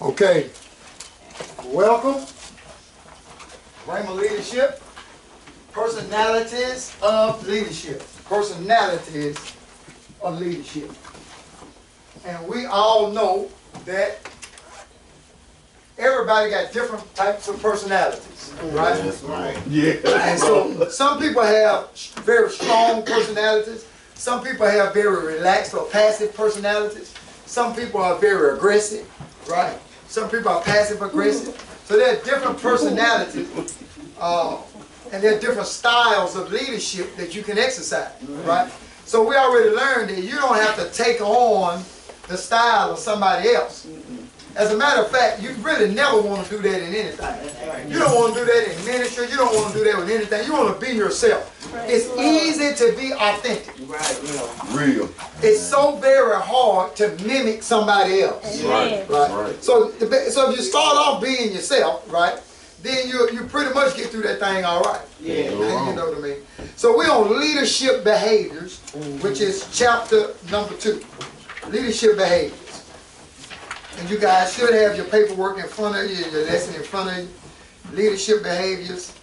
Okay, welcome. Rhema leadership, personalities of leadership. Personalities of leadership. And we all know that everybody got different types of personalities, right? That's right. Yeah. And so some people have very strong personalities. Some people have very relaxed or passive personalities. Some people are very aggressive, right? Some people are passive aggressive. So there are different personalities, and there are different styles of leadership that you can exercise, right? So we already learned that you don't have to take on the style of somebody else. As a matter of fact, you really never want to do that in anything. You don't want to do that in ministry. You don't want to do that with anything. You want to be yourself. It's easy to be authentic. Real. It's so very hard to mimic somebody else. Right. So if you start off being yourself, right, then you pretty much get through that thing all right. Yeah. You know what I mean? So we're on leadership behaviors, which is chapter number 2. Leadership behaviors. And you guys should have your paperwork in front of you, your lesson in front of you. Leadership behaviors.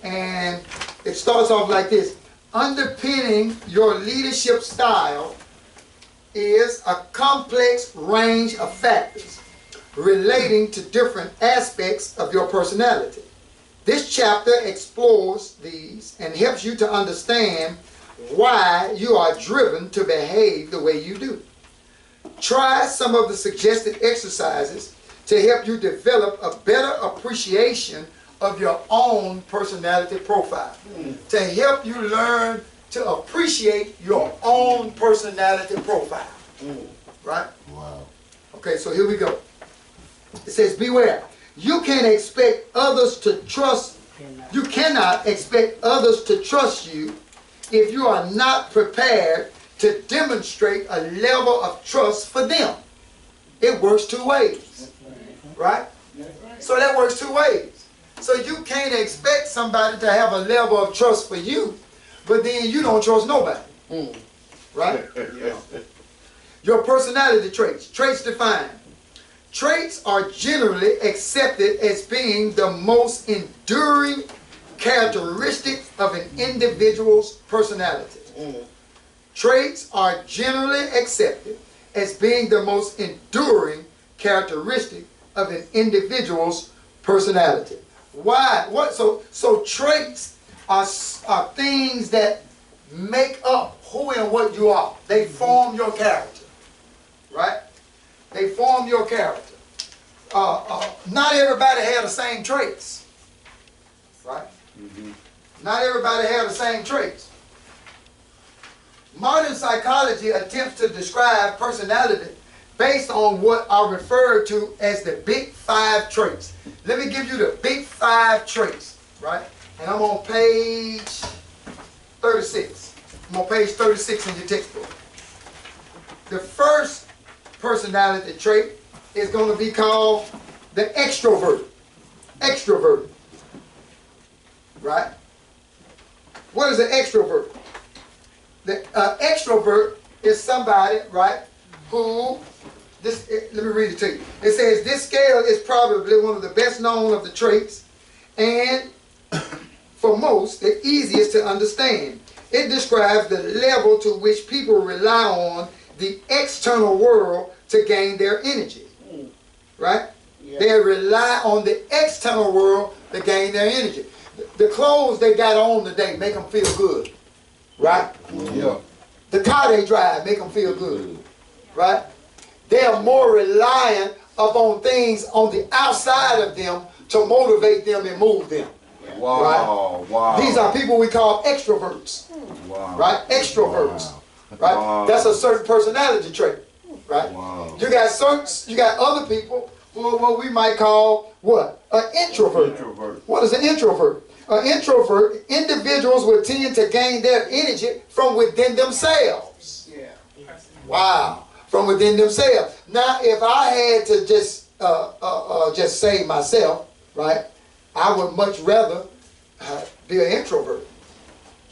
And it starts off like this. Underpinning your leadership style is a complex range of factors relating to different aspects of your personality. This chapter explores these and helps you to understand why you are driven to behave the way you do. Try some of the suggested exercises to help you develop a better appreciation of your own personality profile. To help you learn to appreciate your own personality profile. Right? Wow. Okay, so here we go. It says, beware. You cannot expect others to trust you if you are not prepared to demonstrate a level of trust for them. It works 2 ways. Right? So that works 2 ways. So you can't expect somebody to have a level of trust for you, but then you don't trust nobody. Right? Your personality traits. Traits defined. Traits are generally accepted as being the most enduring characteristic of an individual's personality. Traits are generally accepted as being the most enduring characteristic of an individual's personality. Why? What? So traits are things that make up who and what you are. They form your character. Right? They form your character. Not everybody has the same traits. Right? Not everybody has the same traits. Modern psychology attempts to describe personality based on what are referred to as the big 5 traits. Let me give you the big 5 traits, right? And I'm on page 36. I'm on page 36 in your textbook. The first personality trait is going to be called the extrovert. Extrovert. Right? What is an extrovert? The extrovert is somebody, right, who, let me read it to you. It says, this scale is probably one of the best known of the traits and for most, the easiest to understand. It describes the level to which people rely on the external world to gain their energy. Right? Yeah. They rely on the external world to gain their energy. The clothes they got on today make them feel good. Right? Yeah. The car they drive make them feel good. Right? They are more reliant upon things on the outside of them to motivate them and move them. Wow. Right? Wow. These are people we call extroverts. Wow. Right? Extroverts. Wow. Right? Wow. That's a certain personality trait. Right? Wow. You got other people who are what we might call what? An introvert. What is an introvert? An introvert, individuals will tend to gain their energy from within themselves. Yeah. Wow. From within themselves. Now, if I had to just say myself, right, I would much rather be an introvert.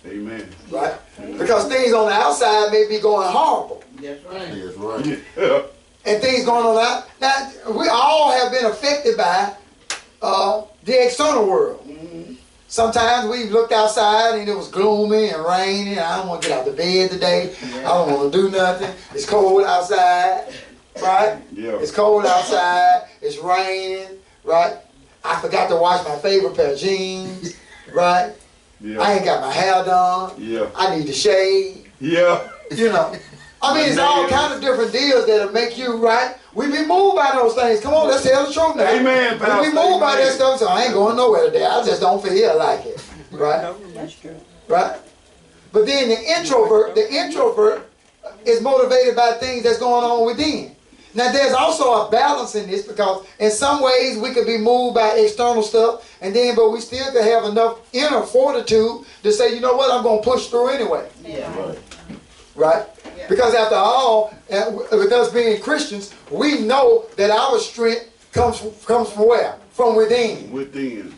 Amen. Right? Because things on the outside may be going horrible. That's right. That's right. and things going on out. Now, we all have been affected by the external world. Sometimes we looked outside and it was gloomy and raining. I don't want to get out of bed today. I don't want to do nothing. It's cold outside, right? Yeah. It's cold outside. It's raining, right? I forgot to wash my favorite pair of jeans, right? Yeah. I ain't got my hair done. Yeah. I need to shave. Yeah. You know. I mean, it's all kind of different deals that'll make you, right? We be moved by those things. Come on, let's tell the truth now. Amen, Pastor. We be moved by that stuff, so I ain't going nowhere today. I just don't feel like it. Right? That's true. Right? But then the introvert is motivated by things that's going on within. Now there's also a balance in this, because in some ways we could be moved by external stuff, but we still could have enough inner fortitude to say, you know what, I'm going to push through anyway. Yeah. Right? Yeah. Because after all, with us being Christians, we know that our strength comes from where? From within. Within.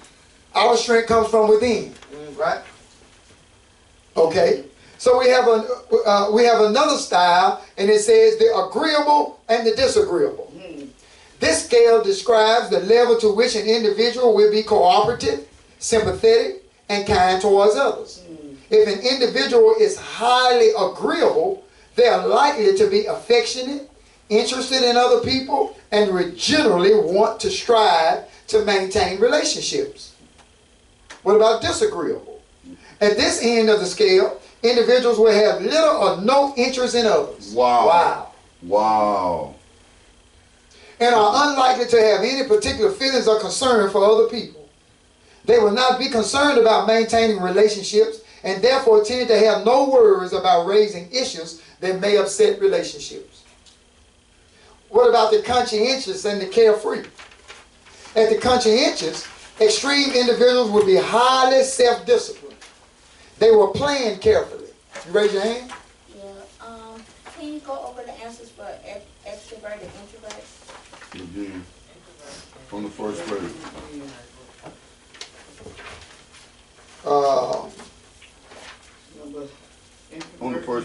Our strength comes from within. Right? Okay. So we have another style, and it says the agreeable and the disagreeable. This scale describes the level to which an individual will be cooperative, sympathetic, and kind towards others. If an individual is highly agreeable, they are likely to be affectionate, interested in other people, and would generally want to strive to maintain relationships. What about disagreeable? At this end of the scale, individuals will have little or no interest in others. Wow. Wow. Wow. And are unlikely to have any particular feelings or concern for other people. They will not be concerned about maintaining relationships, and therefore tend to have no worries about raising issues that may upset relationships. What about the conscientious and the carefree? At the conscientious, extreme individuals will be highly self-disciplined. They will plan carefully. You raise your hand? Yeah. Can you go over the answers for extrovert and introvert? Again. From the first grade.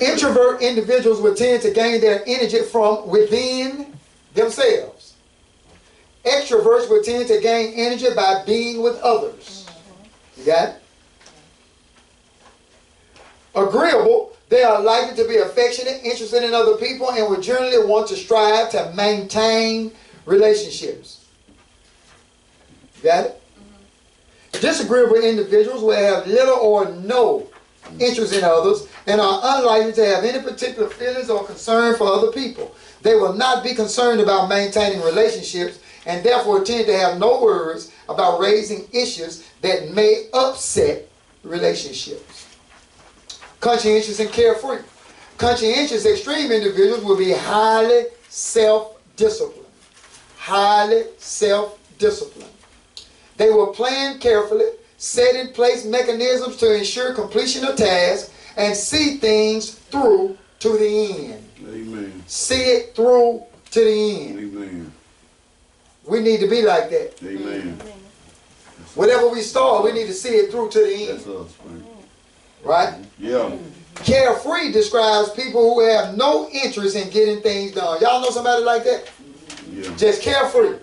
Introvert individuals will tend to gain their energy from within themselves. Extroverts will tend to gain energy by being with others. You got it? Agreeable, they are likely to be affectionate, interested in other people, and will generally want to strive to maintain relationships. You got it? Disagreeable individuals will have little or no interest in others and are unlikely to have any particular feelings or concern for other people. They will not be concerned about maintaining relationships and therefore tend to have no worries about raising issues that may upset relationships. Conscientious and carefree. Conscientious extreme individuals will be highly self-disciplined. Highly self-disciplined. They will plan carefully, set in place mechanisms to ensure completion of tasks, and see things through to the end. Amen. See it through to the end. Amen. We need to be like that. Amen. Whatever we start, we need to see it through to the end. That's us, man. Right? Yeah. Carefree describes people who have no interest in getting things done. Y'all know somebody like that? Yeah. Just carefree.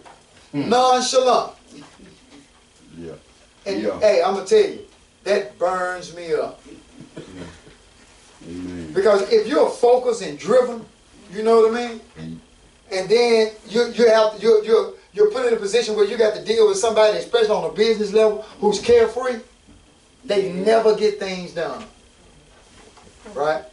Nonchalant. Yeah. And Yeah. hey, I'm going to tell you, that burns me up. Amen. Because if you're focused and driven, you know what I mean? And then you're put in a position where you got to deal with somebody, especially on a business level, who's carefree, they never get things done. Right?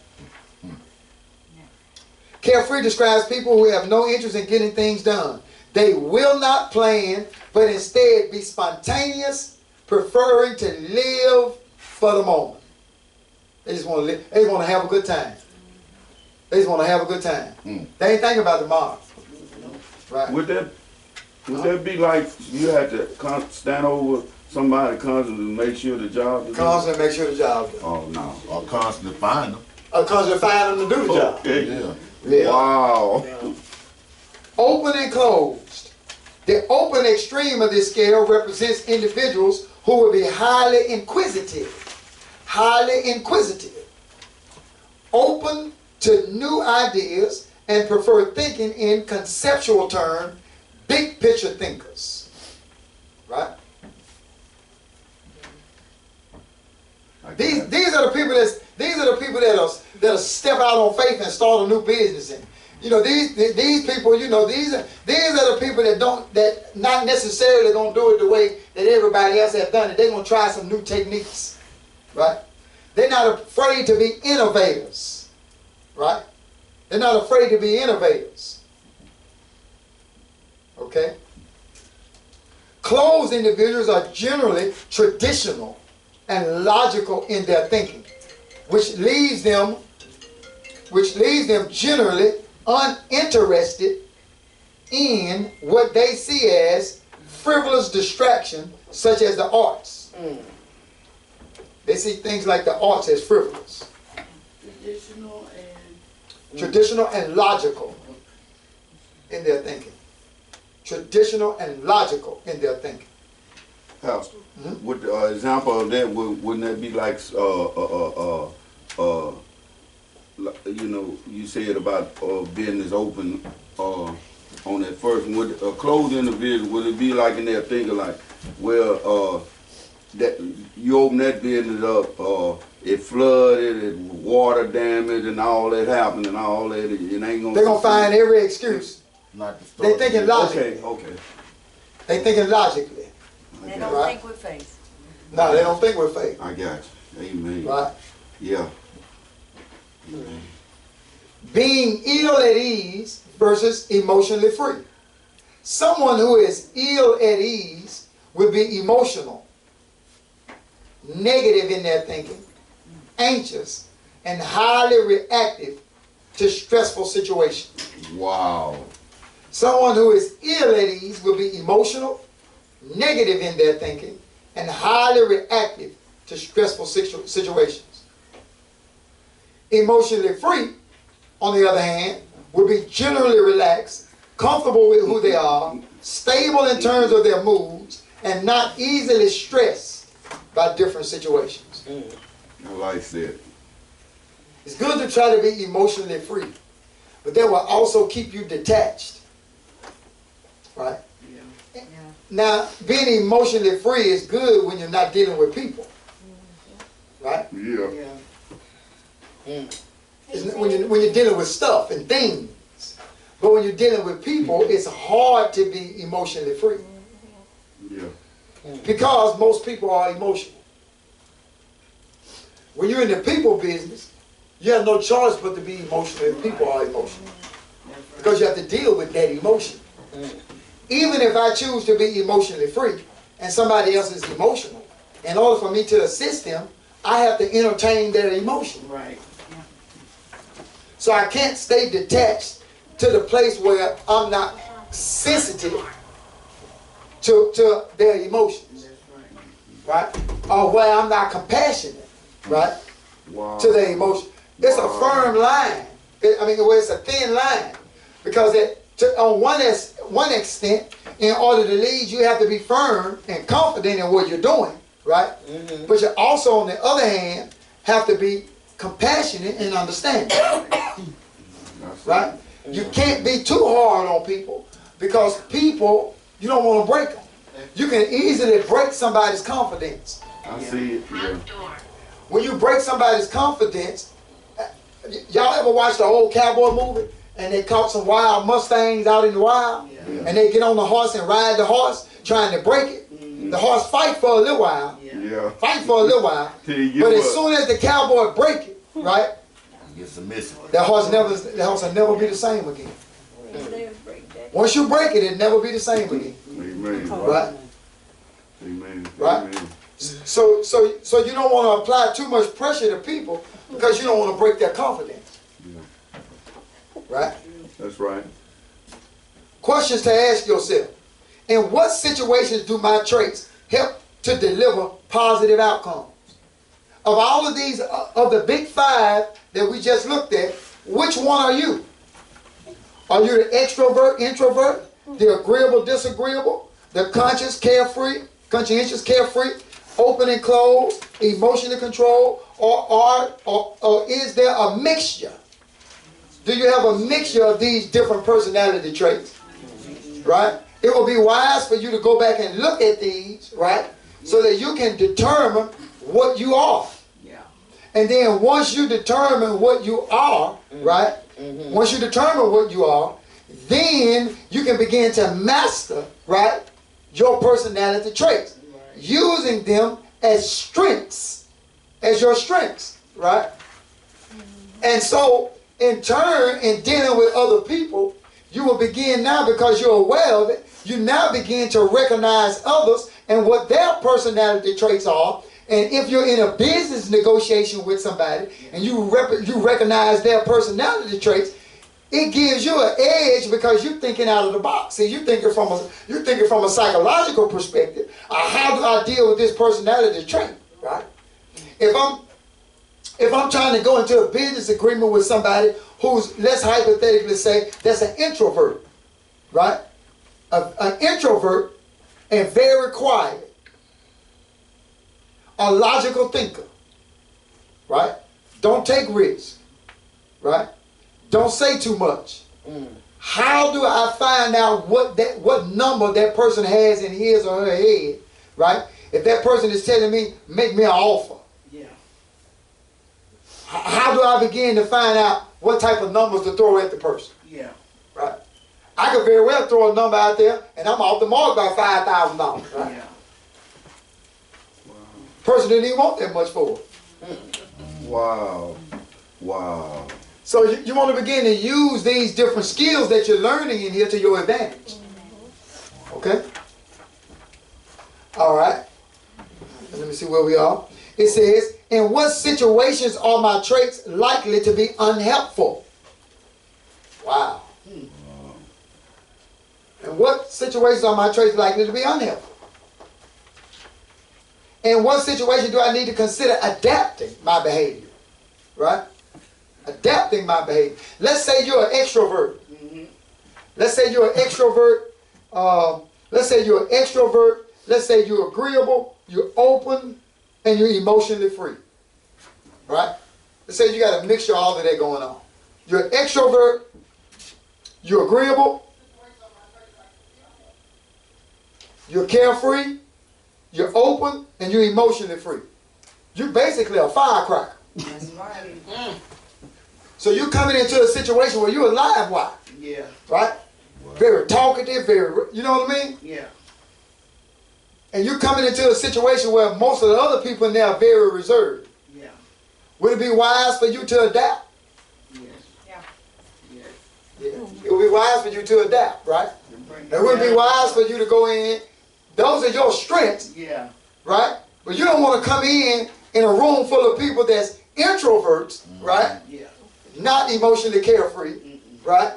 Carefree describes people who have no interest in getting things done. They will not plan, but instead be spontaneous, preferring to live for the moment. They just want to live. They want to have a good time. They just want to have a good time. They ain't thinking about tomorrow. Right? Would that be like you had to stand over somebody constantly to make sure the job is done? Constantly make sure the job's done. Oh no. Or constantly find them. Constantly find them to do the job. Okay. Yeah. Yeah. Wow. Open and closed. The open extreme of this scale represents individuals who will be highly inquisitive. Highly inquisitive. Open to new ideas and prefer thinking in conceptual terms, big picture thinkers. Right? These are the people that'll step out on faith and start a new business. And these people, these are the people that not necessarily gonna do it the way that everybody else has done it. They're gonna try some new techniques, right? They're not afraid to be innovators, right? They're not afraid to be innovators. Okay? Closed individuals are generally traditional and logical in their thinking, which leaves them generally uninterested in what they see as frivolous distraction, such as the arts. They see things like the arts as frivolous. Traditional and logical in their thinking. Traditional and logical in their thinking. Pastor, what the example of that wouldn't that be like you said about business open on that first one. Would a closed individual, would it be like in their thinking like, well, that you open that business up, it flooded, it water damage, and all that happened, and all that, it ain't gonna. They're gonna find every excuse. Not to they thinking logically. Okay. They thinking logically. They don't think with faith. No, they don't think with faith. I got you. Amen. Right? Yeah. Amen. Being ill at ease versus emotionally free. Someone who is ill at ease will be emotional, negative in their thinking, anxious, and highly reactive to stressful situations. Wow. Someone who is ill at ease will be emotional, negative in their thinking, and highly reactive to stressful situations. Emotionally free, on the other hand, will be generally relaxed, comfortable with who they are, stable in terms of their moods, and not easily stressed by different situations. I like that. It's good to try to be emotionally free, but that will also keep you detached. Right? Yeah. Now, being emotionally free is good when you're not dealing with people. Right? Yeah. When you're dealing with stuff and things. But when you're dealing with people, it's hard to be emotionally free. Yeah. Because most people are emotional. When you're in the people business, you have no choice but to be emotional if people are emotional. Because you have to deal with that emotion. Even if I choose to be emotionally free and somebody else is emotional, in order for me to assist them, I have to entertain their emotion. Right. So I can't stay detached to the place where I'm not sensitive to their emotions. Right? Or where I'm not compassionate. Right? Wow. To their emotion. It's a firm line. It's a thin line. Because on one extent, in order to lead, you have to be firm and confident in what you're doing, right? Mm-hmm. But you also, on the other hand, have to be compassionate and understanding, right? Mm-hmm. You can't be too hard on people because people, you don't want to break them. You can easily break somebody's confidence. I see it. Yeah. When you break somebody's confidence, y'all ever watch the old cowboy movie? And they caught some wild Mustangs out in the wild, and they get on the horse and ride the horse, trying to break it. Mm-hmm. The horse fight for a little while, fight for a little while, but as soon as the cowboy break it, right, that horse will never be the same again. Once you break it, it'll never be the same again. Amen. Right? Amen. Right? Amen. So you don't want to apply too much pressure to people because you don't want to break their confidence. Right? That's right. Questions to ask yourself. In what situations do my traits help to deliver positive outcomes? Of all of these, of the big five that we just looked at, which one are you? Are you the extrovert, introvert, the agreeable, disagreeable, the conscientious, carefree, open and closed, emotionally controlled, or is there a mixture? do you have a mixture of these different personality traits? Right? It will be wise for you to go back and look at these, right? So that you can determine what you are. And then once you determine what you are, right? Once you determine what you are, then you can begin to master, right, your personality traits, using them as strengths, as your strengths, right? And so, in turn, in dealing with other people, you will begin now, because you're aware of it, you now begin to recognize others and what their personality traits are. And if you're in a business negotiation with somebody and you recognize their personality traits, it gives you an edge because you're thinking out of the box. See, you're thinking from a psychological perspective. How do I deal with this personality trait? Right? If I'm trying to go into a business agreement with somebody who's, let's hypothetically say, that's an introvert, right? An introvert and very quiet. A logical thinker, right? Don't take risks, right? Don't say too much. How do I find out what number that person has in his or her head, right? If that person is telling me, make me an offer. Yeah. How do I begin to find out what type of numbers to throw at the person? Yeah. Right? I could very well throw a number out there and I'm off the mark by $5,000, right? Yeah. Person didn't even want that much for it. Wow. Wow. So you want to begin to use these different skills that you're learning in here to your advantage. Okay? All right. Let me see where we are. It says, in what situations are my traits likely to be unhelpful? Wow. In what situations are my traits likely to be unhelpful? In what situation do I need to consider adapting my behavior? Right? Adapting my behavior. Let's say you're an extrovert. Let's say you're an extrovert. Let's say you're an extrovert. Let's say you're agreeable, you're open, and you're emotionally free. Right? Let's say you got a mixture of all of that going on. You're an extrovert, you're agreeable, you're carefree, you're open, and you're emotionally free. You're basically a firecracker. That's right. So you're coming into a situation where you're a live wire. Yeah. Right? Very talkative, you know what I mean? Yeah. And you're coming into a situation where most of the other people in there are very reserved. Yeah. Would it be wise for you to adapt? Yes. Yeah. Yeah. It would be wise for you to adapt, right? It would be wise for you to go in. Those are your strengths. Yeah. Right? But you don't want to come in a room full of people that's introverts, right? Yeah. Not emotionally carefree, right?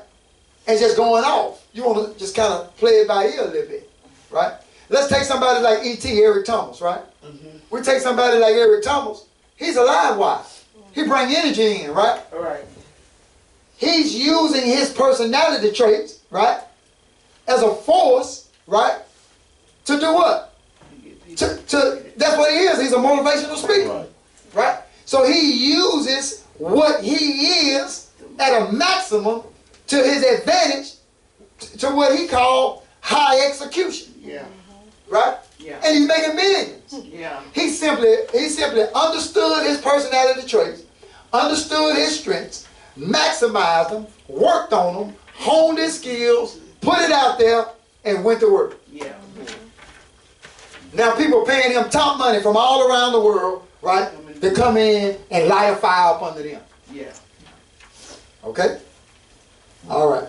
And just going off. You want to just kind of play it by ear a little bit, right? Let's take somebody like E.T., Eric Thomas, right? We take somebody like Eric Thomas. He's a live wire. He brings energy in, right? All right. He's using his personality traits, right, as a force, right, to do what? That's what he is. He's a motivational speaker, right? So he uses what he is at a maximum to his advantage, to what he called high execution. Yeah. Right? Yeah. And he's making millions. Yeah. He simply understood his personality traits, understood his strengths, maximized them, worked on them, honed his skills, put it out there, and went to work. Yeah. Now people are paying him top money from all around the world, right, to come in and light a fire up under them. Yeah. Okay? All right.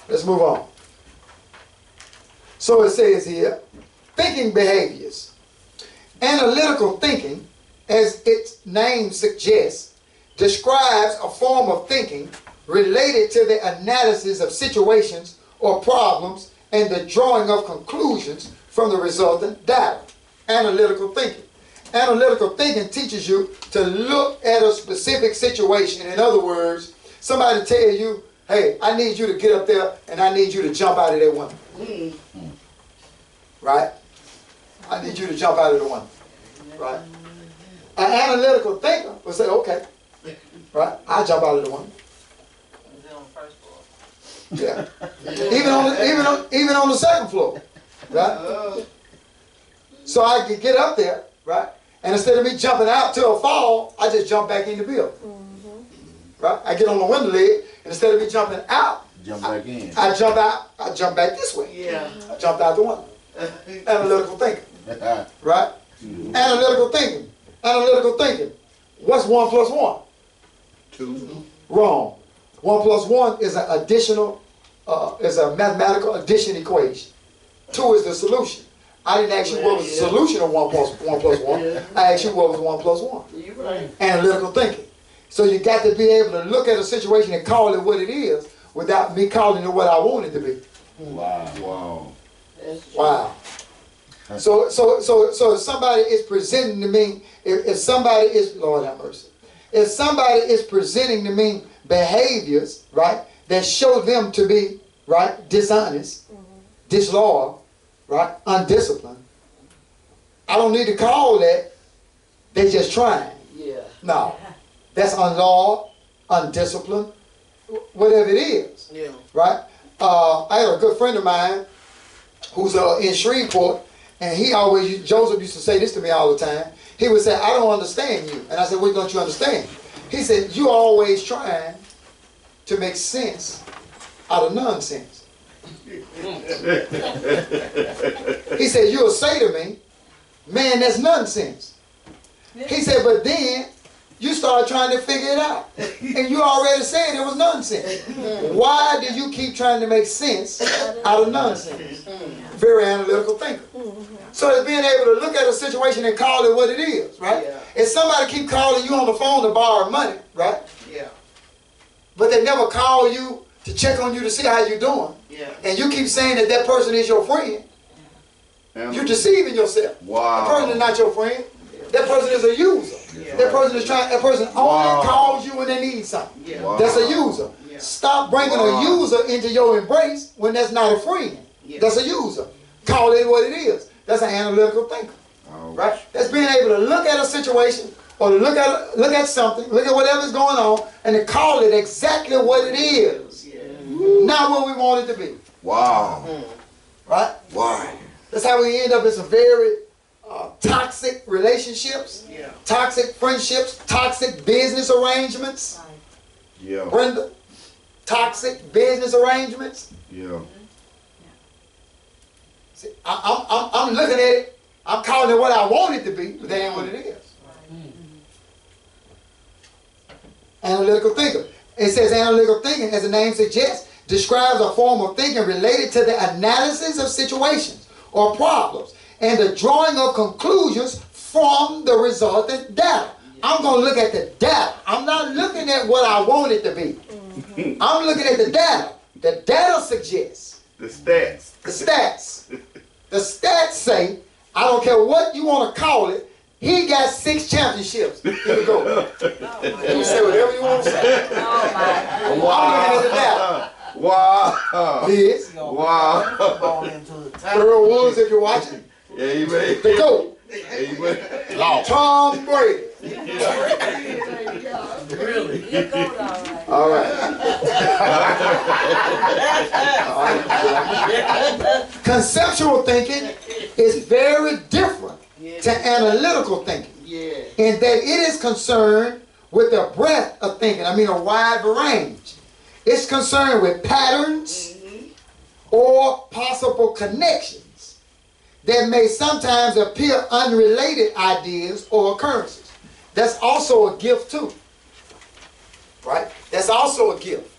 Let's move on. So it says here, thinking behaviors. Analytical thinking, as its name suggests, describes a form of thinking related to the analysis of situations or problems and the drawing of conclusions from the resultant data. Analytical thinking. Analytical thinking teaches you to look at a specific situation. In other words, somebody tell you, hey, I need you to get up there and I need you to jump out of that window. Right? I need you to jump out of the window. Right? An analytical thinker will say, okay, right, I'll jump out of the window. Yeah. Even on the second floor. Right? So I could get up there, right? And instead of me jumping out to a fall, I just jump back in the building. Right? I get on the window ledge, and instead of me jumping out, Jump back in. I jump out, I jump back this way. Yeah. I jumped out the window. Analytical thinking. Right? Analytical thinking. Analytical thinking. What's 1 plus 1? 2. Wrong. 1 plus 1 is an additional, is a mathematical addition equation. 2 is the solution. I didn't ask you what was the solution of 1 plus 1. I asked you what was 1 plus 1. You're right. Analytical thinking. So you got to be able to look at a situation and call it what it is without me calling it what I want it to be. Wow. Wow. Wow. So if somebody is presenting to me, if somebody is, Lord have mercy, if somebody is presenting to me behaviors, right, that show them to be, right, dishonest, disloyal, right, undisciplined, I don't need to call that they just trying. Yeah. No. That's unlawed, undisciplined, whatever it is. Yeah. Right? I had a good friend of mine who's in Shreveport, and he always, Joseph used to say this to me all the time. He would say, I don't understand you. And I said, what don't you understand? He said, you always trying to make sense out of nonsense. He said, you'll say to me, man, that's nonsense. He said, but then you started trying to figure it out. And you already said it was nonsense. Why do you keep trying to make sense out of nonsense? Very analytical thinker. So it's being able to look at a situation and call it what it is, right? Yeah. If somebody keep calling you on the phone to borrow money, right? Yeah. But they never call you to check on you to see how you're doing. Yeah. And you keep saying that that person is your friend. You're deceiving yourself. Wow. That person is not your friend. That person is a user. Yeah. That person is trying. That person only calls you when they need something. Yeah. Wow. That's a user. Yeah. Stop bringing a user into your embrace when that's not a friend. Yeah. That's a user. Call it what it is. That's an analytical thinker, right? That's being able to look at a situation or to look at something, look at whatever's going on, and to call it exactly what it is, not what we want it to be. Wow. Right? Wow. That's how we end up in some very toxic relationships, Yeah. toxic friendships, toxic business arrangements. Yeah. Brenda, toxic business arrangements. Yeah. See, I'm looking at it, I'm calling it what I want it to be, but that ain't what it is. Analytical thinker. It says analytical thinking, as the name suggests, describes a form of thinking related to the analysis of situations or problems and the drawing of conclusions from the resultant data. I'm going to look at the data. I'm not looking at what I want it to be. I'm looking at the data. The data suggests. The stats. The stats. The stats say, I don't care what you want to call it, he got 6 championships. Here we go. You can say whatever you want to say. I'm looking at the data. Wow. Liz, Wow. Earl Woods, if you're watching, Yeah, you made. the GOAT, Yeah, you made. Tom Brady. Really? You go all right. All right. Conceptual thinking is very different to analytical thinking Yeah. in that it is concerned with the breadth of thinking. I mean a wide range. It's concerned with patterns or possible connections that may sometimes appear unrelated ideas or occurrences. That's also a gift too. Right? That's also a gift.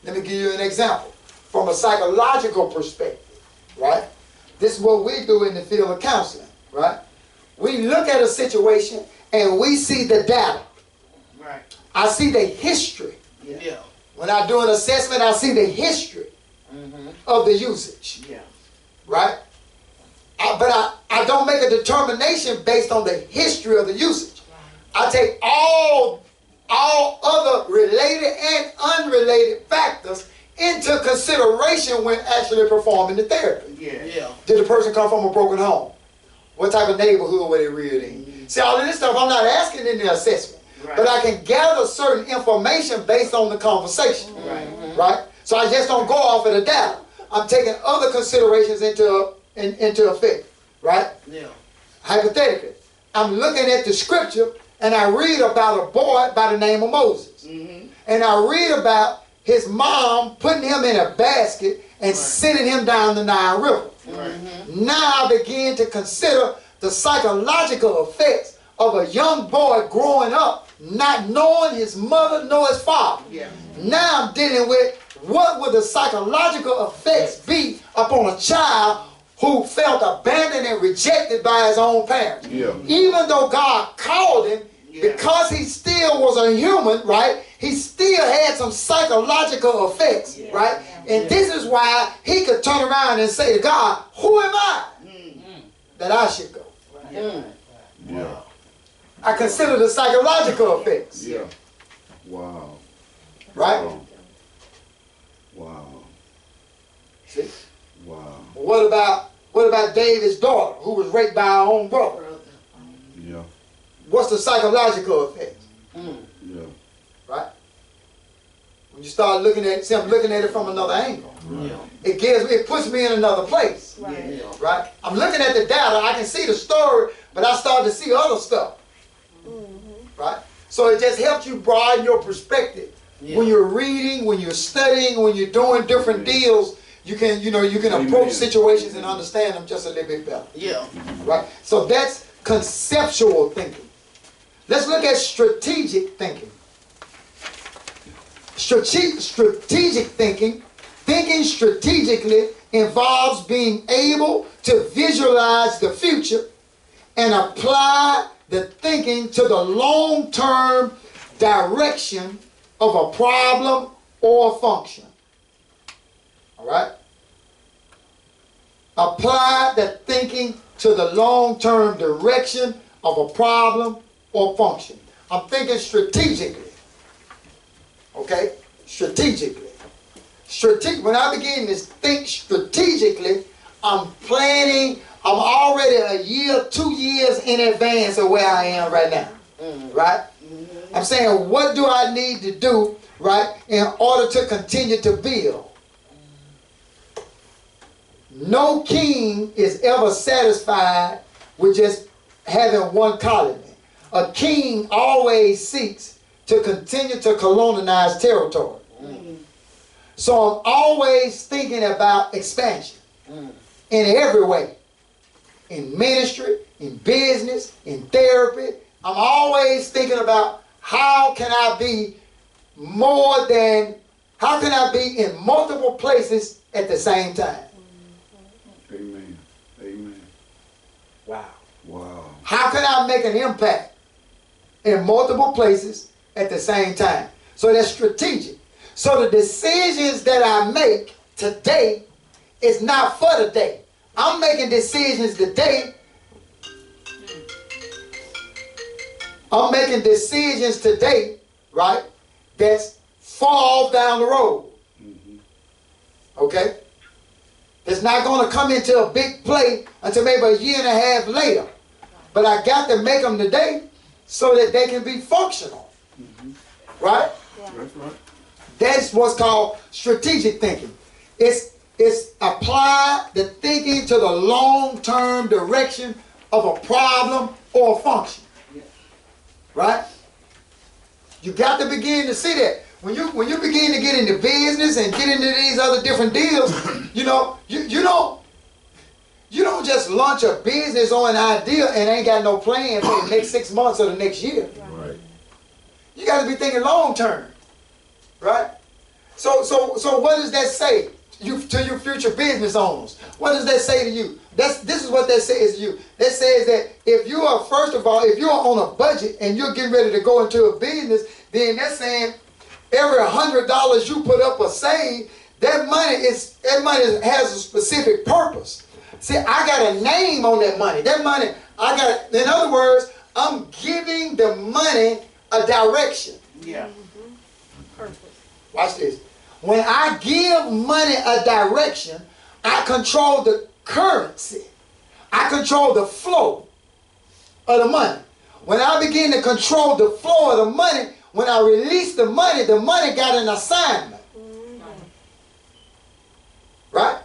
Let me give you an example. From a psychological perspective, right? This is what we do in the field of counseling, right? We look at a situation and we see the data. Right. I see the history. Yeah. When I do an assessment, I see the history of the usage, Yeah. right? But I don't make a determination based on the history of the usage. I take all other related and unrelated factors into consideration when actually performing the therapy. Yeah. Yeah. Did the person come from a broken home? What type of neighborhood were they reared in? See, all of this stuff I'm not asking in the assessment. Right. But I can gather certain information based on the conversation. Right. Right? So I just don't go off of the data. I'm taking other considerations into effect, right? Yeah. Hypothetically, I'm looking at the scripture and I read about a boy by the name of Moses. Mm-hmm. And I read about his mom putting him in a basket and sending him down the Nile River. Right. Now I begin to consider the psychological effects of a young boy growing up not knowing his mother nor his father. Yeah. Now I'm dealing with what would the psychological effects be upon a child who felt abandoned and rejected by his own parents. Yeah. Even though God called him, Yeah. because he still was a human, right? He still had some psychological effects, right? And this is why he could turn around and say to God, who am I that I should go? Yeah. Yeah. I consider the psychological effects, Yeah. Wow. right? Wow. See? Wow. What about David's daughter who was raped by her own brother? Yeah. What's the psychological effect? Yeah. Right? When you start looking at it, see, I'm looking at it from another angle. Yeah. It puts me in another place. Yeah. Right? I'm looking at the data, I can see the story, but I start to see other stuff. Right? So it just helps you broaden your perspective. Yeah. When you're reading, when you're studying, when you're doing different deals, you can approach situations and understand them just a little bit better. Yeah. Right? So that's conceptual thinking. Let's look at strategic thinking. Strategic thinking strategically involves being able to visualize the future and apply the thinking to the long-term direction of a problem or function. All right? Apply the thinking to the long-term direction of a problem or function. I'm thinking strategically. Okay? Strategically. When I begin to think strategically, I'm planning, I'm already a year, 2 years in advance of where I am right now. Right? I'm saying, what do I need to do, right, in order to continue to build? No king is ever satisfied with just having one colony. A king always seeks to continue to colonize territory. So I'm always thinking about expansion in every way. In ministry, in business, in therapy. I'm always thinking about how can I be in multiple places at the same time. Amen. Amen. Wow. Wow. How can I make an impact in multiple places at the same time? So that's strategic. So the decisions that I make today is not for today. I'm making decisions today. I'm making decisions today, right, that's far off down the road. Okay? It's not going to come into a big play until maybe a year and a half later. But I got to make them today so that they can be functional. Right? That's right. That's what's called strategic thinking. It's apply the thinking to the long-term direction of a problem or a function. Right? You got to begin to see that. When you begin to get into business and get into these other different deals, you don't just launch a business on an idea and ain't got no plan for the next 6 months or the next year. Right. You got to be thinking long term, right? So what does that say to your future business owners? What does that say to you? This is what that says to you. That says that if you are, first of all, if you're on a budget and you're getting ready to go into a business, then that's saying every $100 you put up or save, that money has a specific purpose. See, I got a name on that money. That money, in other words, I'm giving the money a direction. Yeah. Watch this. When I give money a direction, I control the currency. I control the flow of the money. When I begin to control the flow of the money, when I release the money got an assignment. Right?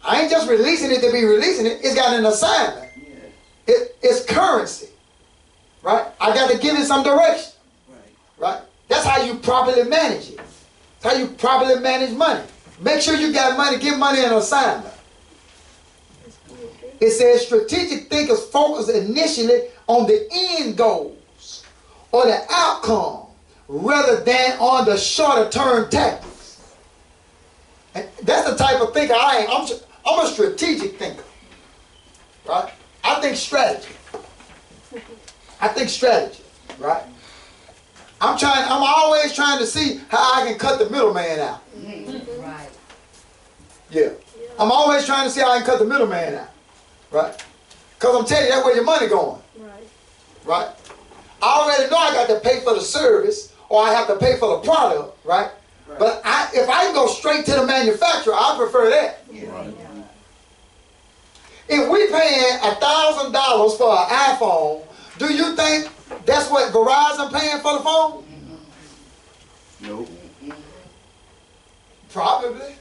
I ain't just releasing it to be releasing it. It's got an assignment. It's currency. Right? I got to give it some direction. Right? That's how you properly manage it. That's how you properly manage money. Make sure you got money. Give money an assignment. It says strategic thinkers focus initially on the end goals or the outcome rather than on the shorter term tactics. And that's the type of thinker I am. I'm a strategic thinker. Right? I think strategy. I think strategy. Right? I'm always trying to see how I can cut the middleman out. Right. Yeah. I'm always trying to see how I can cut the middleman out. Right? Because I'm telling you, that's where your money going. Right? I already know I got to pay for the service or I have to pay for the product. Right? But if I can go straight to the manufacturer, I prefer that. If we paying $1,000 for an iPhone, do you think that's what Verizon paying for the phone? Nope. Probably.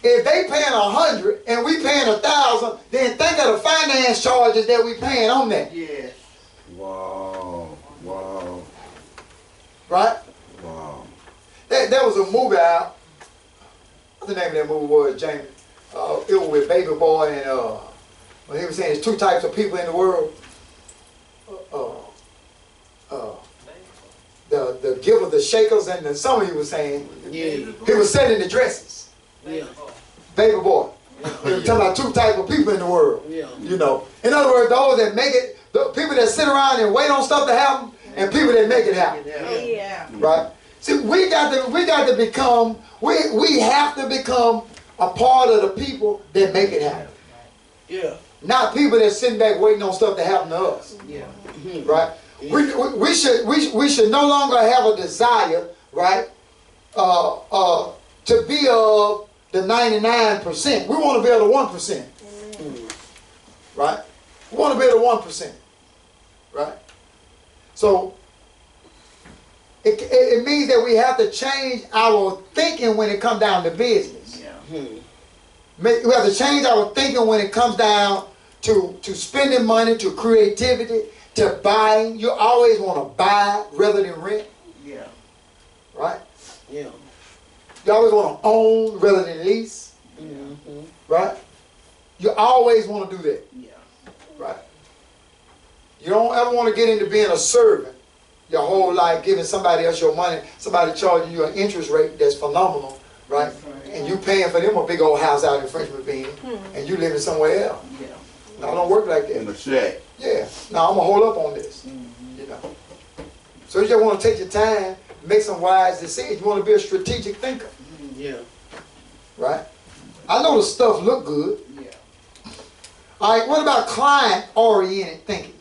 If they paying 100 and we paying 1,000, then think of the finance charges that we paying on that. Yes. Wow. Wow. Right? Wow. There was a movie out. What the name of that movie was, Jamie? It was with Baby Boy and well, he was saying there's two types of people in the world. The giver, the shakers, and the some he was saying. He was selling the dresses. Baby Boy. He was talking about two types of people in the world. You know. In other words, those that make it, the people that sit around and wait on stuff to happen, and people that make it happen. Right? See, we got to become, we have to become a part of the people that make it happen. Not people that sitting back waiting on stuff to happen to us. Right? We should no longer have a desire, right, to be of the 99%. We want to be of the 1%. Right? We want to be of the 1%. Right? So it means that we have to change our thinking when it comes down to business. We have to change our thinking when it comes down to spending money, to creativity, to buying. You always want to buy rather than rent. Right? You always want to own rather than lease. Right? You always want to do that. Right? You don't ever want to get into being a servant your whole life, giving somebody else your money, somebody charging you an interest rate that's phenomenal, right? And you paying for them a big old house out in French Ravine, and you living somewhere else. No, I don't work like that. In the shack. Yeah. Now I'm gonna hold up on this. You know. So you just want to take your time, make some wise decisions. You want to be a strategic thinker. Right? I know the stuff look good. All right, what about client-oriented thinking?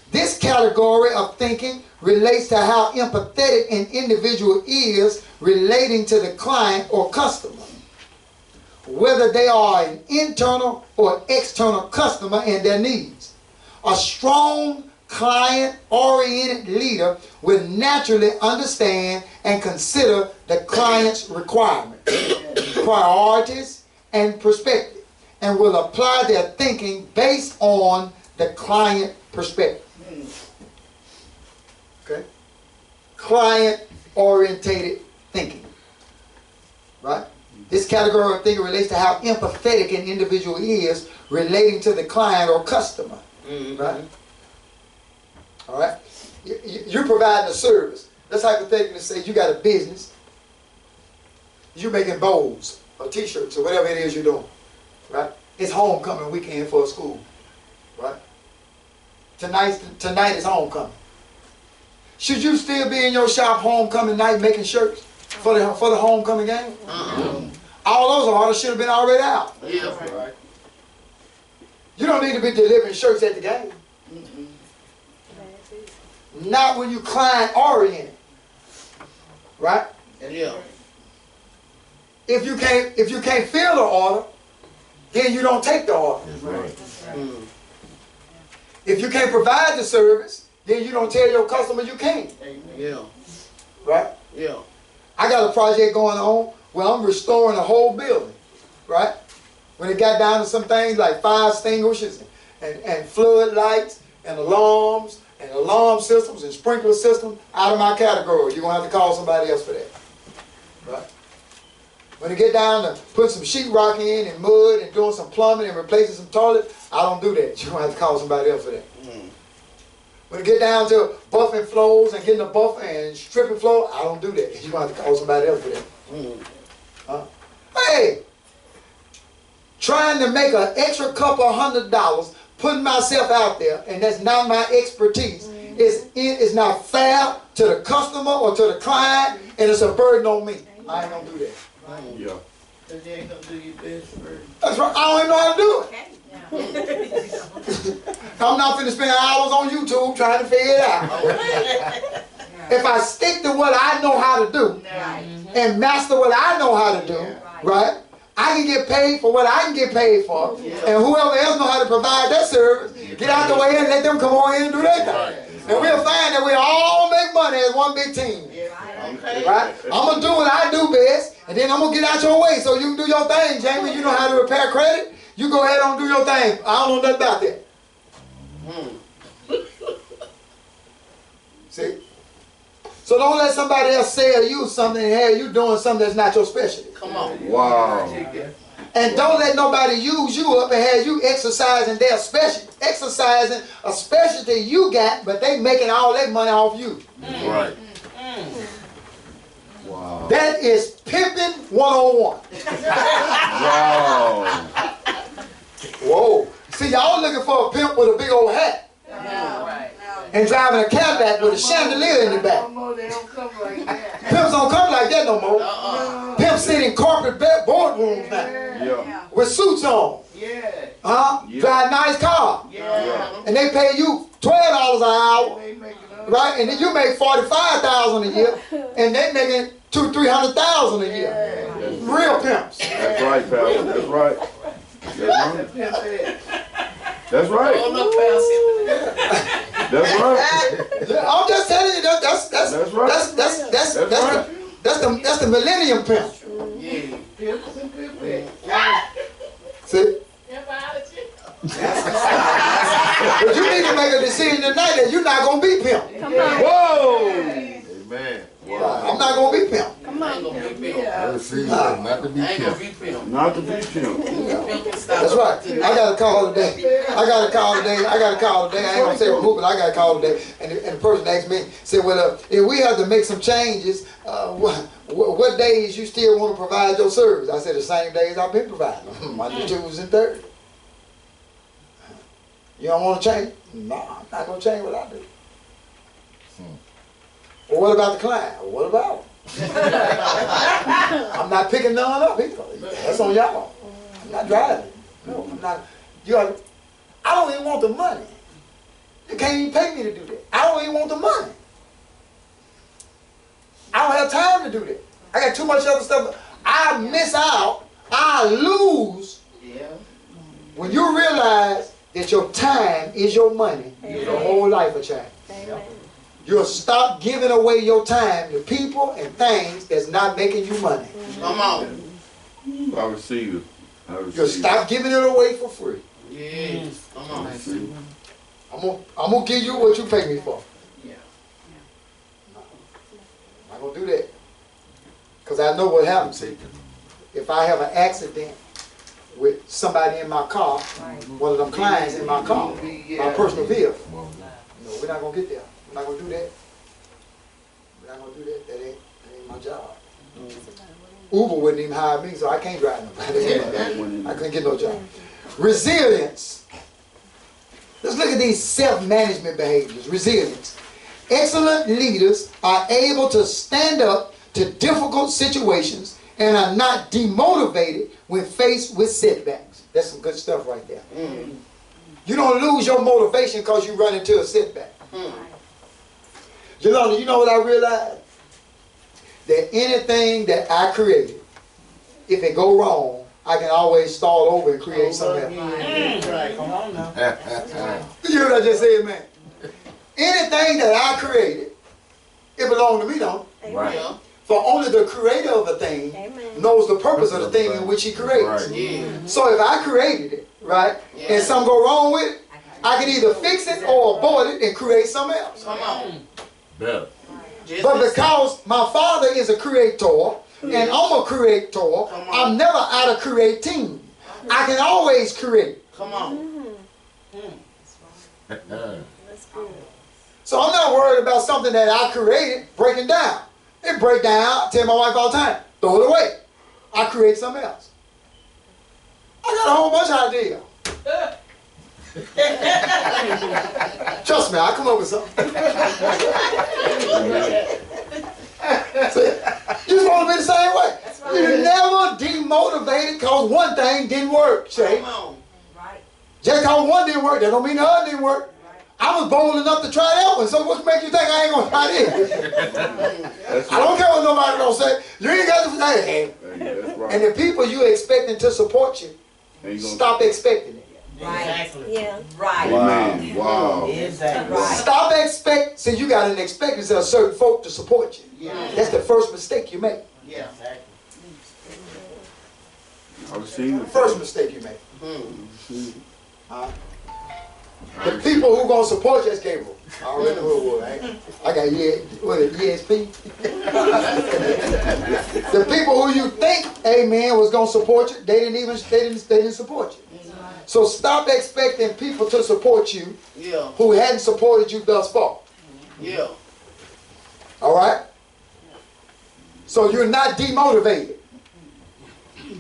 This category of thinking relates to how empathetic an individual is relating to the client or customer, whether they are an internal or external customer and their needs. A strong client-oriented leader will naturally understand and consider the client's requirements, priorities, and perspective, and will apply their thinking based on the client perspective. Okay? Client-orientated thinking. Right? This category of thinking relates to how empathetic an individual is relating to the client or customer. Right? All right? You're providing a service. Let's hypothetically say you got a business. You're making bowls or t-shirts or whatever it is you're doing. Right? It's homecoming weekend for a school. Right? Tonight is homecoming. Should you still be in your shop homecoming night making shirts for the homecoming game? All those orders should have been already out. Right. You don't need to be delivering shirts at the game. Not when you client oriented. Right? If you can't fill the order, then you don't take the order. If you can't provide the service, then you don't tell your customer you can't. Right? I got a project going on where I'm restoring a whole building, right? When it got down to some things like fire extinguishers and flood lights and alarms and alarm systems and sprinkler systems, out of my category. You're going to have to call somebody else for that, right? When it get down to putting some sheetrock in and mud and doing some plumbing and replacing some toilets, I don't do that. You're going to have to call somebody else for that. When it get down to buffing floors and getting a buffer and stripping floor, I don't do that. You're going to have to call somebody else for that. Hey! Trying to make an extra couple $100, putting myself out there, and that's not my expertise. It's not fair to the customer or to the client, and it's a burden on me. I ain't gonna do that. Yeah. Cause you ain't gonna do your best for That's right. I don't even know how to do it. I'm not finna spend hours on YouTube trying to figure it out. If I stick to what I know how to do and master what I know how to do, right? I can get paid for what I can get paid for, and whoever else know how to provide that service, get out the way and let them come on in and do their thing. And we'll find that we all make money as one big team. Right? I'm going to do what I do best, and then I'm going to get out your way so you can do your thing, Jamie. You know how to repair credit? You go ahead and do your thing. I don't know nothing about that. See? So don't let somebody else sell you something and have you doing something that's not your specialty. Come on. Wow. And don't let nobody use you up and have you exercising their exercising a specialty you got, but they making all their money off you. Right. Wow. That is pimping 101. Wow. Whoa. See, y'all looking for a pimp with a big old hat. And driving a Cadillac with a chandelier in the back. They don't come like that. Pimps don't come like that no more. Pimps sit in corporate boardrooms now. Yeah. With suits on. Yeah. Yeah. Drive nice car. Yeah. And they pay you $12 an hour. Right? And then you make $45,000 a year. And they making $200,000-300,000 a year. Real pimps. That's right, pal. That's right. That's right. That's right. That's right. I'm just telling you that's right. That's the millennium pimp. Yeah. Pimps and pimps. See? But you need to make a decision tonight that you're not gonna be pimp. Whoa. Amen. Wow. I'm not gonna be pimp. Not to be pimp. Not to be pimp. That's right. I got a call today. I ain't gonna say who, but I got a call today. And the person asked me, said, well, if we have to make some changes, what days you still want to provide your service? I said, the same days I've been providing them. Monday, Tuesday, and Thursday. You don't want to change? No, I'm not going to change what I do. Well, what about the client? Well, what about them? I'm not picking none up either. That's on y'all. I'm not driving. No, I'm not. I don't even want the money. You can't even pay me to do that. I don't even want the money. I don't have time to do that. I got too much other stuff. I miss out. I lose. Yeah. When you realize that your time is your money, your whole life will change. You'll stop giving away your time to people and things that's not making you money. Come on. I receive it. You'll stop giving it away for free. Yes. Come on. I'm gonna give you what you pay me for. Yeah. I'm not gonna do that. Because I know what happens. If I have an accident with somebody in my car, one of them clients in my car, my personal vehicle, no, we're not gonna get there. We're not gonna do that. We're not gonna do that. That ain't my job. Uber wouldn't even hire me, so I can't drive nobody. I couldn't get no job. Resilience. Let's look at these self-management behaviors. Resilience. Excellent leaders are able to stand up to difficult situations and are not demotivated when faced with setbacks. That's some good stuff right there. You don't lose your motivation because you run into a setback. You know what I realized? That anything that I created, if it go wrong, I can always start over and create something else. Right. Come on now. You hear what I just said, man? Anything that I created, it belonged to me, don't it? Right. For only the creator of a thing knows the purpose of the thing in which he creates. Yeah. So if I created it, right, and something go wrong with it, I can either fix it or abort it and create something else. Come on. Better. But because my father is a creator and I'm a creator, I'm never out of creating. I can always create. Come on. So I'm not worried about something that I created breaking down. It break down, I tell my wife all the time, throw it away. I create something else. I got a whole bunch of ideas. Trust me, I come up with something. See, you're supposed to be the same way. You're never demotivated because one thing didn't work, Shay. Come on. Just because one didn't work, that don't mean the other didn't work. I was bold enough to try that one, so what makes you think I ain't gonna try this? I don't care what nobody gonna say. You ain't got to say That's right. And the people you expecting to support you, stop expecting it. Exactly. Yeah. Right. Amen. Wow. Exactly. Right. Stop expect. See, you got an expectancy of certain folk to support you. Yeah. That's the first mistake you make. Yeah. I was seeing the First mistake you make. The people who gonna support you, that's Gabriel. I already know who it was. Right? I got ESP. The people who you think, amen, was gonna support you, they didn't support you. So stop expecting people to support you Yeah. who hadn't supported you thus far. Yeah. All right? So you're not demotivated,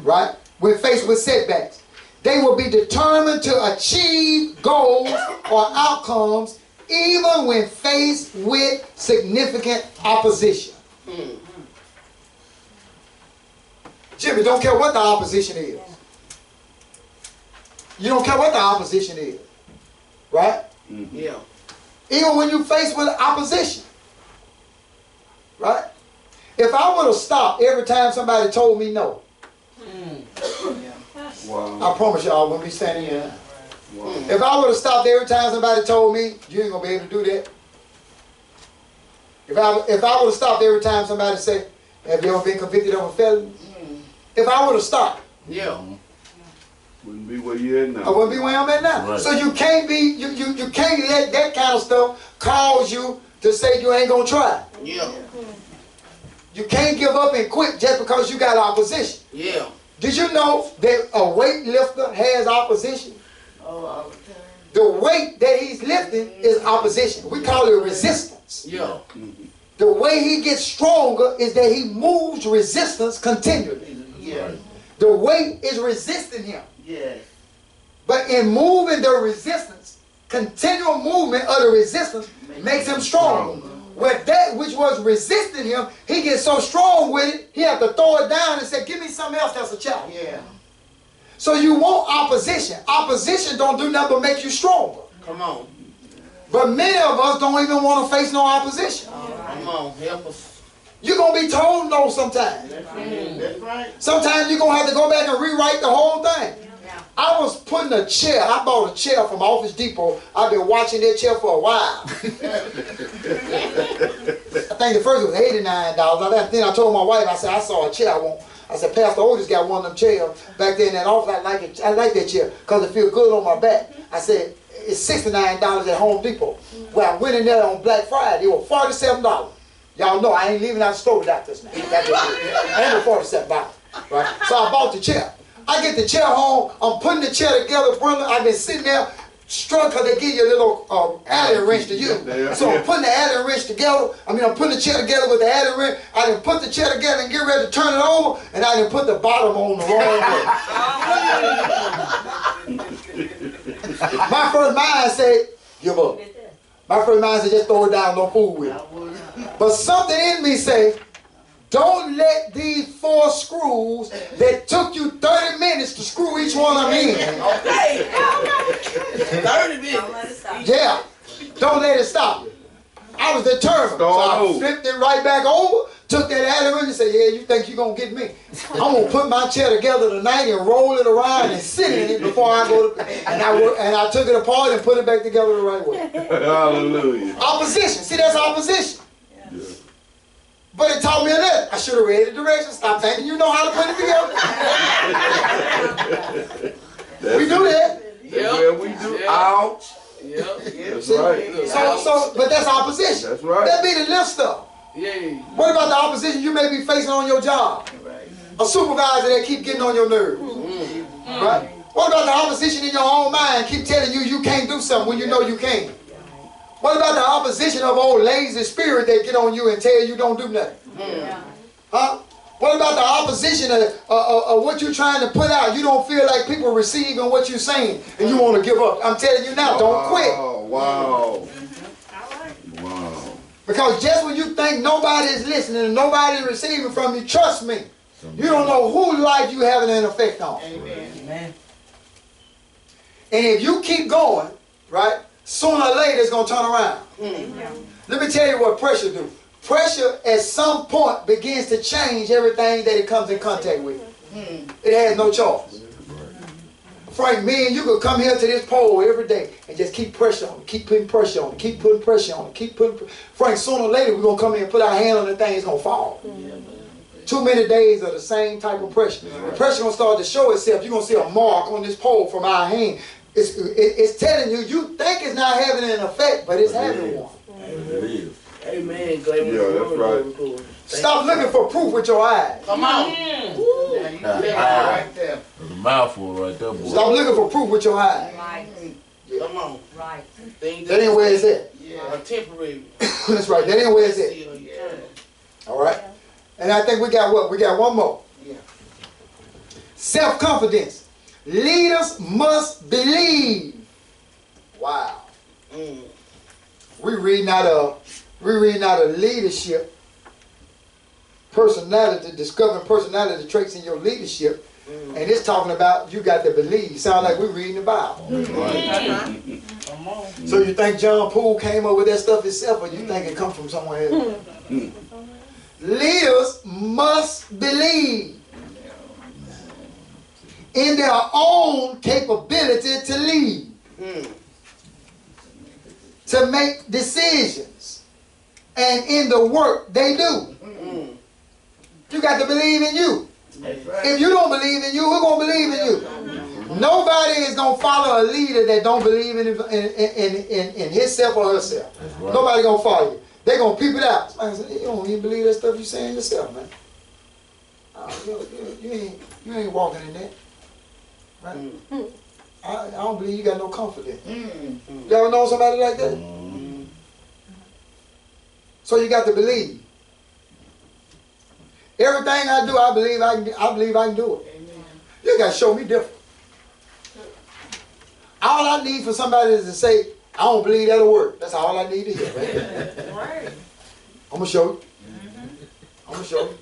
right? When faced with setbacks. They will be determined to achieve goals or outcomes even when faced with significant opposition. Jimmy, don't care what the opposition is. You don't care what the opposition is, right? Yeah. Even when you're faced with opposition, right? If I would have stopped every time somebody told me no, Wow. I promise you I wouldn't be standing here. Wow. If I would have stopped every time somebody told me, you ain't going to be able to do that. If I would have stopped every time somebody said, have you ever been convicted of a felony? If I would have stopped, Yeah. Wouldn't be where you at now. I wouldn't be where I'm at now. Right. So you can't be, you can't let that kind of stuff cause you to say you ain't going to try. Yeah. You can't give up and quit just because you got opposition. Yeah. Did you know that a weightlifter has opposition? Oh, all the time. The weight that he's lifting is opposition. We call it resistance. Yeah. The way he gets stronger is that he moves resistance continually. Yeah. The weight is resisting him. Yeah. But in moving the resistance, continual movement of the resistance makes him stronger. Where that which was resisting him, he gets so strong with it, he have to throw it down and say, give me something else that's a challenge. Yeah. So you want opposition. Opposition don't do nothing but make you stronger. Come on. But many of us don't even want to face no opposition. Come on. Help us. You're going to be told no sometimes. That's right. Sometimes you're going to have to go back and rewrite the whole thing. I was putting a chair, I bought a chair from Office Depot. I've been watching that chair for a while. I think the first was $89. Then I told my wife, I said, I saw a chair I want. I said, Pastor Otis got one of them chairs back there in that office. I like that chair because it feels good on my back. I said, it's $69 at Home Depot. Well, I went in there on Black Friday. It was $47. Y'all know I ain't leaving out the store without this now. I ain't no $47. Right? So I bought the chair. I get the chair home, I'm putting the chair together, brother. I've been sitting there struck because they give you a little Allen wrench to use. So I'm putting the Allen wrench together. I'm putting the chair together with the Allen wrench. I done put the chair together and get ready to turn it over, and I done put the bottom on the wrong way. My first mind said, give up. My first mind said, just throw it down, don't fool with it. But something in me say, don't let these 4 screws that took you 30 minutes to screw each one of them in. Okay. 30 minutes. Yeah. Don't let it stop you. I was determined. So I flipped it right back over, took that Allen and said, yeah, you think you're going to get me? I'm going to put my chair together tonight and roll it around and sit in it before I go to bed. And I took it apart and put it back together the right way. Hallelujah. Opposition. See, that's opposition. But it taught me a lesson. I should have read the directions. Stop thinking you know how to put it together. We do that. Yeah, we do. Ouch. Yep. That's right. But that's opposition. That's right. That be the little stuff. Yeah. What about the opposition you may be facing on your job? A supervisor that keep getting on your nerves. Right? What about the opposition in your own mind keep telling you you can't do something when you know you can? What about the opposition of old lazy spirit that get on you and tell you don't do nothing? Huh? What about the opposition of what you're trying to put out? You don't feel like people receiving what you're saying and you want to give up. I'm telling you now, don't quit. Wow. Wow. Because just when you think nobody is listening and nobody is receiving from you, trust me, you don't know whose life you having an effect on. Amen. And if you keep going, right, sooner or later it's going to turn around. Let me tell you what pressure do. Pressure at some point begins to change everything that it comes in contact with. It has no choice. Frank, me and you could come here to this pole every day and just keep pressure on it, keep putting pressure on it, keep putting pressure on it, keep putting Frank, sooner or later we're going to come in and put our hand on the thing, it's going to fall. Too many days of the same type of pressure. The pressure going to start to show itself. You're going to see a mark on this pole from our hand. It's telling you, you think it's not having an effect, but it's having one. It is. Amen. Yeah, that's right. Stop looking for proof with your eyes. Come on. Now you right there. There's a mouthful right there, boy. Stop looking for proof with your eyes. Right, Come on. right. Things That ain't where it's at. are temporary. That's right. That ain't where it's at. Yeah. All right. And I think we got what? We got one more. Yeah. Self-confidence. Leaders must believe. Wow. We're reading out of leadership, personality, discovering personality traits in your leadership, and it's talking about you got to believe. Sound like we're reading the Bible. Come on. So you think John Poole came up with that stuff himself, or you think it come from somewhere else? Leaders must believe in their own capability to lead, to make decisions, and in the work they do. You got to believe in you. If you don't believe in you, who's going to believe in you? Nobody is going to follow a leader that don't believe in himself or herself. Right. Nobody going to follow you. They're going to peep it out. You don't even believe that stuff you're saying yourself, man. You ain't walking in that. Right? I don't believe you got no confidence. You ever know somebody like that? So you got to believe. Everything I do, I believe I can do it. You got to show me different. All I need for somebody is to say, I don't believe that'll work. That's all I need to hear. Right? I'm going to show you. I'm going to show you.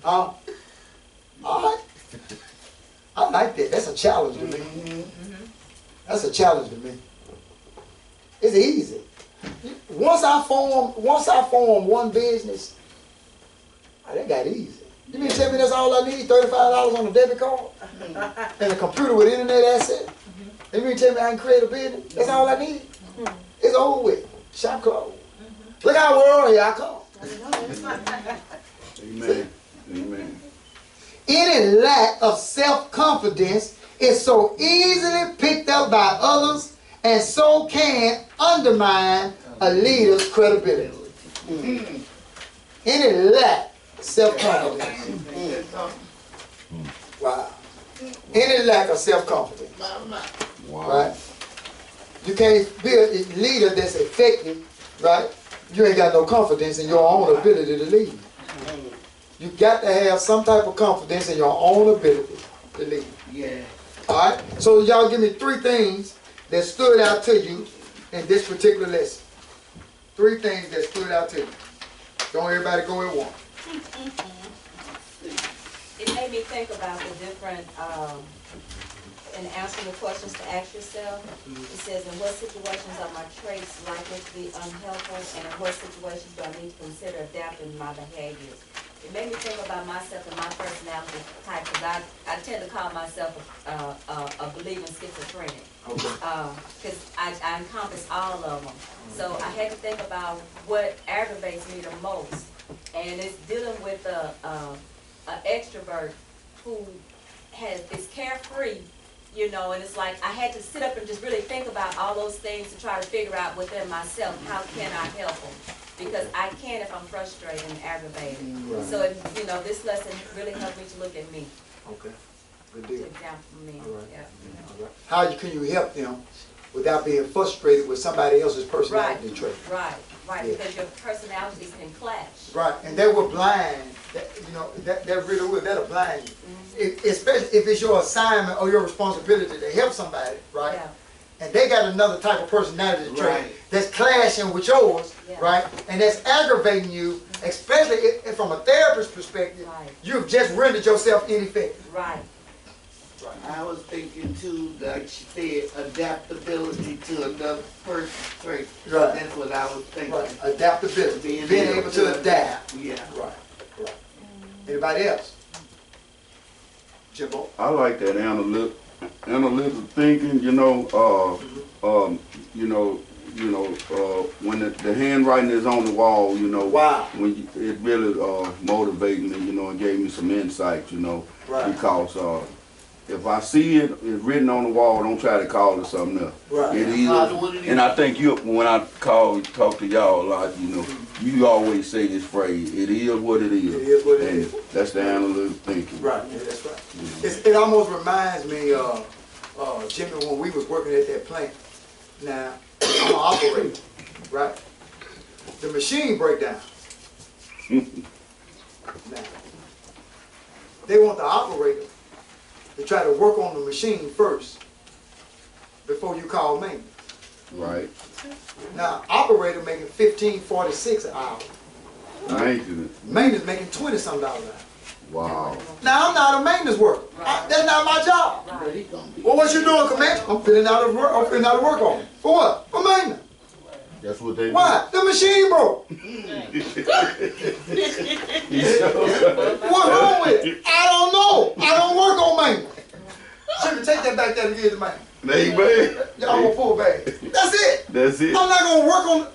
All right. I like that. That's a challenge to me. That's a challenge to me. It's easy. Once I form one business, that got easy. You mean to tell me that's all I need? $35 on a debit card and a computer with internet access? You mean to tell me I can create a business? That's all I need. It's over with. Shop closed. Look how world here I come. Amen. Amen. Any lack of self-confidence is so easily picked up by others and so can undermine a leader's credibility. Any lack of self-confidence. Wow. Any lack of self-confidence. Wow. Right? You can't be a leader that's effective, right? You ain't got no confidence in your own ability to lead. You got to have some type of confidence in your own ability to lead. Yeah. All right? So y'all give me 3 things that stood out to you in this particular lesson. 3 things that stood out to you. Don't everybody go at once. It made me think about the different, in answering the questions to ask yourself. It says, in what situations are my traits likely to be unhelpful, and in what situations do I need to consider adapting my behaviors? It made me think about myself and my personality type, because I tend to call myself a believing schizophrenic. Because I encompass all of them. So I had to think about what aggravates me the most. and it's dealing with an extrovert who is carefree, you know, and it's like I had to sit up and just really think about all those things to try to figure out within myself, how can I help them? Because I can if I'm frustrated and aggravated. Right. So, you know, this lesson really helped me to look at me, Okay. Good to deal. examine me. All right. Yeah. All right. How can you help them without being frustrated with somebody else's personality trait? Right, Yeah. because your personalities can clash. Right, and they were blind. That really will. That'll blind you. Especially if it's your assignment or your responsibility to help somebody, right? Yeah. And they got another type of personality trait Right. that's clashing with yours, Yeah. right? And that's aggravating you, especially if from a therapist's perspective, Right. you've just rendered yourself ineffective. Right. I was thinking too, like she said, adaptability to another person's trait. Right. That's what I was thinking. Right. Adaptability, being able to adapt. Yeah. Right. Right. Anybody else? Jimbo? I like that analytical thinking, when the handwriting is on the wall, Wow. it really motivated me, and gave me some insight, Right. because if I see it's written on the wall, don't try to call it something else. Right. It is, What it is. and I think when I talk to y'all a lot, you always say this phrase, it is what it is. It is what it and is. That's the analytical thinking. Right, yeah, that's right. It almost reminds me of Jimmy when we was working at that plant. Now, I'm an operator, right? The machine break down. Now, they want the operator to try to work on the machine first before you call maintenance. Right. Now, operator making $15.46 an hour. Maintenance. Maintenance making $20-some an hour. Wow. Now, I'm not a maintenance worker. That's not my job. But he gonna be. Well, what you doing, Comanche? I'm filling out of work. I'm filling out of work on it. For what? For maintenance. That's what they do. Why? The machine broke. What's wrong with it? I don't know. I don't work on maintenance. Jimmy, take that back there and give it to man. Amen. I'm gonna pull back. That's it. That's it. I'm not gonna work on.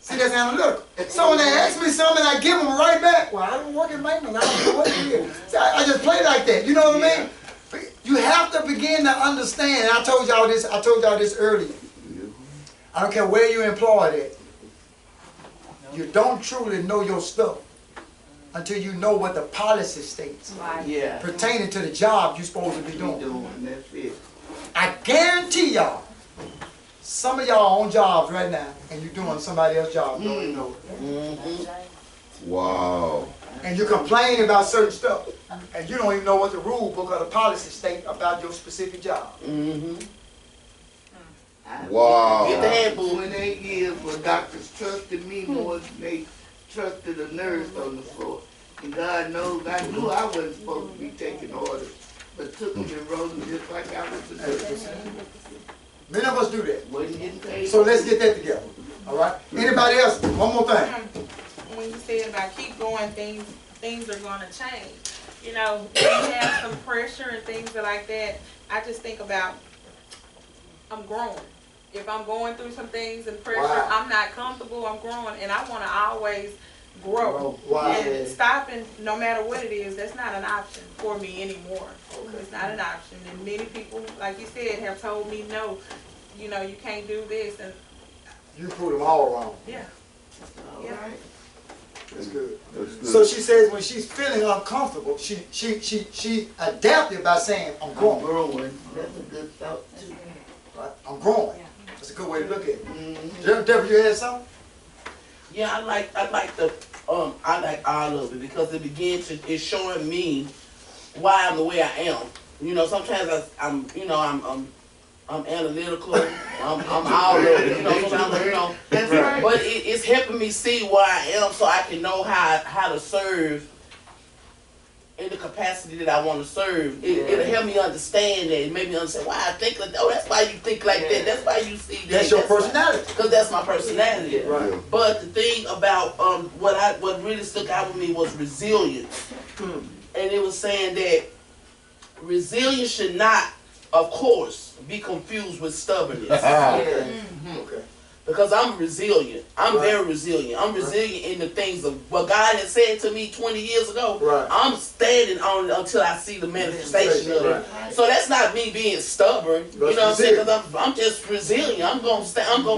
See, that's analytical. So when they ask me something, I give them right back. Well, I don't work in maintenance. I don't know what it is. See, I just play like that. You know what I mean? You have to begin to understand. And I told y'all this earlier. I don't care where you're employed at. You don't truly know your stuff until you know what the policy states Right. Yeah. pertaining to the job you're supposed to be doing. That's it. I guarantee y'all, some of y'all on jobs right now, and you're doing somebody else's job, don't even know it. Wow. And you're complaining about certain stuff, and you don't even know what the rule book or the policy state about your specific job. Wow. If they had 28 years where doctors trusted me more than they trusted a nurse on the floor. And God knows I knew I wasn't supposed to be taking orders, but took them and wrote them just like I was a nurse. Many of us do that. Wasn't getting paid. So let's get that together. All right? Anybody else? One more thing. When you said about keep going, things are going to change. You know, when you have some pressure and things like that, I just think about I'm growing. If I'm going through some things and pressure, Wow. I'm not comfortable, I'm growing, and I want to always grow. Wow. And stopping, no matter what it is, that's not an option for me anymore. It's not an option. And many people, like you said, have told me, no, you know, you can't do this. And You put them all wrong. yeah. All Yeah. right. That's good. That's good. So she says when she's feeling uncomfortable, she adapted by saying, I'm I'm growing. growing. That's a good thought too. Right? I'm growing. That's a good way to look at it. Deborah, you had something? Yeah, I like the I like all of it because it begins to it's showing me why I'm the way I am. You know, sometimes I'm analytical. I'm all over it. You know, sometimes That's right. but it's helping me see where I am so I can know how to serve in the capacity that I want to serve. It'll help me understand that. It made me understand why I think like that. Oh, that's why you think like that. That's why you see that. That's your personality. Because that's my personality. Right. But the thing about what really stuck out with me was resilience. And it was saying that resilience should not, of course, be confused with stubbornness. Okay. Because I'm resilient. I'm very resilient. I'm resilient in the things of what God has said to me 20 years ago. I'm standing on it until I see the manifestation of it. So that's not me being stubborn. You know what I'm saying? Because I'm just resilient. I'm gonna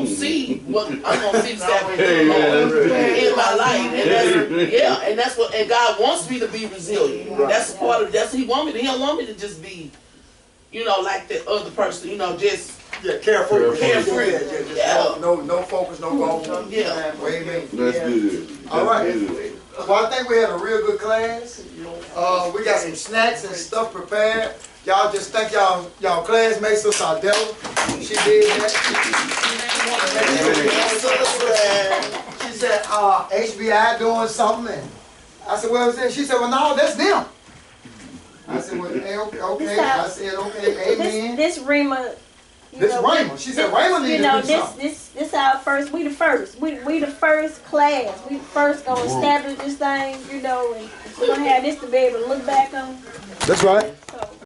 see what I'm gonna see the salvation in my life. And that's what. And God wants me to be resilient. That's part of. That's He want me to. He don't want me to just be, like the other person. Just. Yeah, carefree. Yeah. No focus, no goal. Yeah. Amen. That's good. All right. Well, I think we had a real good class. We got some snacks and stuff prepared. Y'all just thank y'all classmates, Sister Adela. She did that. She said, HBI doing something. And I said, well, she said, well, no, that's them. I said, well, okay. I said, okay, amen. This Rhema. This Rhema. She said Rhema needs to do something. This our first. We the first. We the first class. We first gonna establish this thing. And we're gonna have this to be able to look back on. That's right.